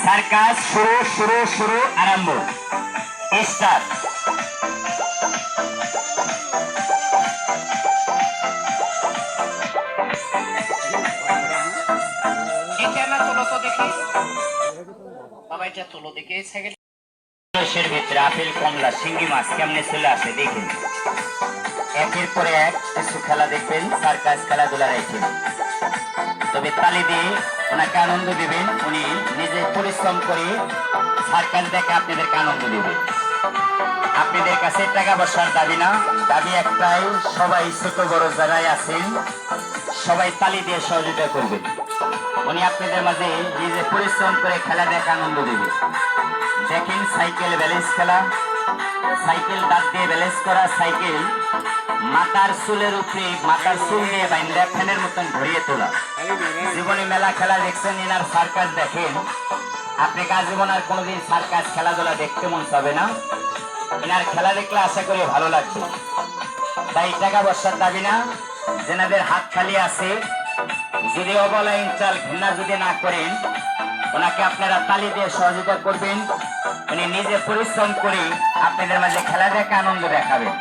Circus শুরু শুরু শুরু আরম্ভ স্টার্ট। ভিতরে আপেল কমলা শিঙ্গি মাছ কেমনে চলে আসে দেখুন। একের পরে এক কিছু খেলা দেখবেন, সার্কাস খেলাধুলা রাখেন। তবে তালি দিয়ে ওনাকে আনন্দ দিবেন। উনি নিজে পরিশ্রম করে সার্কাস দেখে আপনাদেরকে আনন্দ দিবেন। আপনাদের কাছে টাকা পয়সার দাবি না, দাবি একটাই, সবাই ছোট বড় যারাই আছেন সবাই তালি দিয়ে সহযোগিতা করবেন। উনি আপনাদের মাঝে নিজে পরিশ্রম করে খেলা দেখে আনন্দ দেবে। দেখেন সাইকেল ব্যালেন্স খেলা, সাইকেল দাঁত দিয়ে ব্যালেন্স করা, সাইকেল মাথার চুলের উপরে মাথার চুল দিয়ে বাইন্দা ফ্যানের মতন ঘুরিয়ে তোলা। জীবনে মেলা খেলা দেখছেন, এনার সার্কাস দেখেন। আপনি জীবন আর কোনোদিন সার্কাস খেলাধুলা দেখতে মন চাবে না। এনার খেলা দেখলে আশা করি ভালো লাগবে। তাই টাকা পয়সার দাবি না, যেনাদের হাত খালি আছে, যদি অবলা ইনচাল ঘৃণা যদি না করেন, ওনাকে আপনারা তালি দিয়ে সহযোগিতা করবেন। উনি নিজে পরিশ্রম করে আপনাদের মাঝে খেলা দেখে আনন্দ দেখাবেন।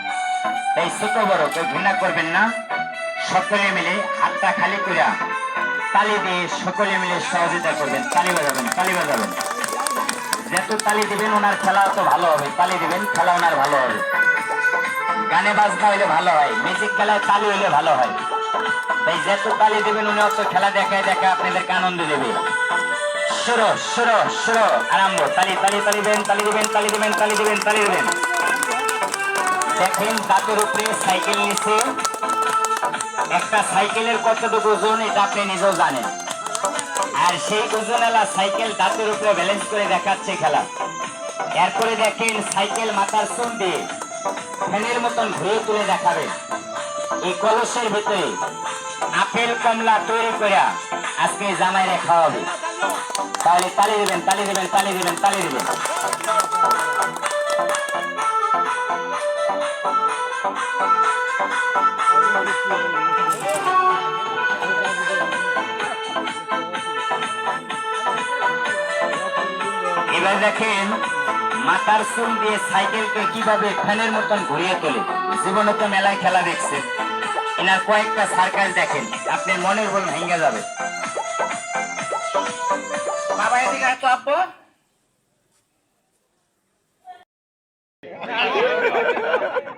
তাই ছোট বড় কেউ ঘৃণা করবেন না, সকলে মিলে হাতটা খালি করে তালি দিয়ে সকলে মিলে সহযোগিতা করবেন। তালি বাজাবেন, তালি বাজাবেন। যত তালি দিবেন ওনার খেলা তো ভালো হবে। তালি দিবেন, খেলা ওনার ভালো হবে। গানে বাজনা হইলে ভালো হয়, মিউজিক খেলায় তালি হইলে ভালো হয়। তাই যত তালি দিবেন উনি অত খেলা দেখায় দেখে আপনাদেরকে আনন্দ দেবে। শুরু শুরু শুরু আরম্ভ। তালি তালি তালি দেবেন, তালি দিবেন, তালি দিবেন, তালি দিবেন, তালি দিবেন। দেখেন দাঁতের উপরে সাইকেল নিচে। একটা সাইকেলের কতটুকু ওজন এটা আপনি নিজেও জানেন। আর সেই ওজনওয়ালা সাইকেল দাঁতের উপরে ব্যালেন্স করে দেখাচ্ছে খেলা। এরপরে দেখেন সাইকেল মাথার চুল দিয়ে ফ্যানের মতন ঘুরিয়ে তুলে দেখাবে। এই কলসের ভিতরে আপেল কমলা তৈরি করে আজকে জামাইরে খাওয়াবে। তাহলে তালি দিবেন, তালি দিবেন, তালি দিবেন, তালি দিবেন। এবার দেখেন মাথার চুল দিয়ে সাইকেলকে কিভাবে ফ্যানের মতন ঘুরিয়ে তোলে। জীবনে তো মেলায় খেলা দেখছেন, এনার কয়েকটা সার্কাস দেখেন, আপনি মনের বল ভেঙে যাবে। বাবা এদিকে তো আব্বু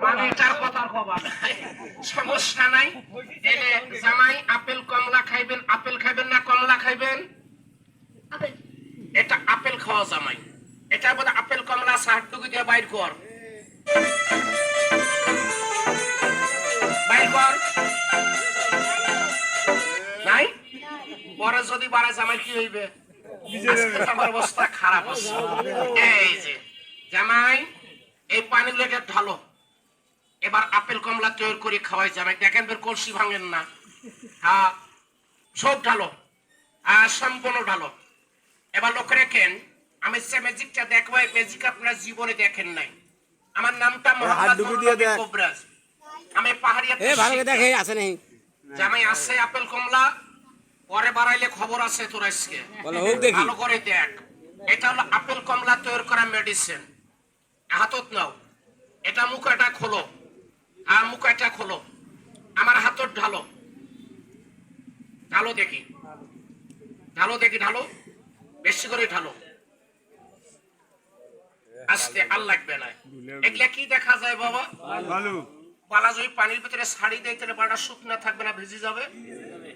মানে এটার কথার খবর সমস্যা নাই। এলে জামাই আপেল কমলা খাইবেন, আপেল খাইবেন না কমলা খাইবেন? এটা আপেল খাওয়া জামাই। এটা বোধ আপেল কমলা সাহায্য দিয়ে বাইর কর, বাইর কর। নাই পরে যদি বাড়ে জামাই কি হইবে? আমার অবস্থা খারাপ আছে। এই যে জামাই এই পানি লেগে ঢালো। এবার আপেল কমলা তৈরি করে খাওয়াই যাবে। দেখেন বের কলসি ভাঙেন না। হ্যাঁ সব ঢালো আর সম্পূর্ণ ঢালো। এবার লক্ষ্য রেখেন, আমি যে ম্যাজিকটা দেখবো এই ম্যাজিক আপনারা জীবনে দেখেন নাই। আমার নামটা মোহাম্মদ কোবরাজ। আমি পাহাড়িয়া জামাই আছে আপেল কমলা পরে বাড়াইলে খবর আছে তোর আজকে ভালো করে দেখ। এটা হলো আপেল কমলা তৈরি করা মেডিসিন। হাতত নাও, এটা মুখ এটা খোলো, আর মুখ এটা খোলো, আমার হাতত ঢালো, ঢালো দেখি, ঢালো দেখি, ঢালো বেশি করে ঢালো, আস্তে আর লাগবে না। এগুলা কি দেখা যায় বাবা? বালা যদি পানির ভিতরে ছাড়ি দেয় তাহলে বাড়া শুকনা থাকবে না, ভিজে যাবে।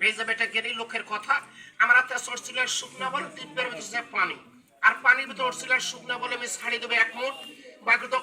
ভিজে যাবে এটা গেলেই লোকের কথা। আমার হাতে সরছিলের শুকনা বলে দিব্যের ভিতরে পানি, আর পানির ভিতরে অরছিলের শুকনা বলে আমি ছাড়ি দেবো 1 মুঠ, বাকি তো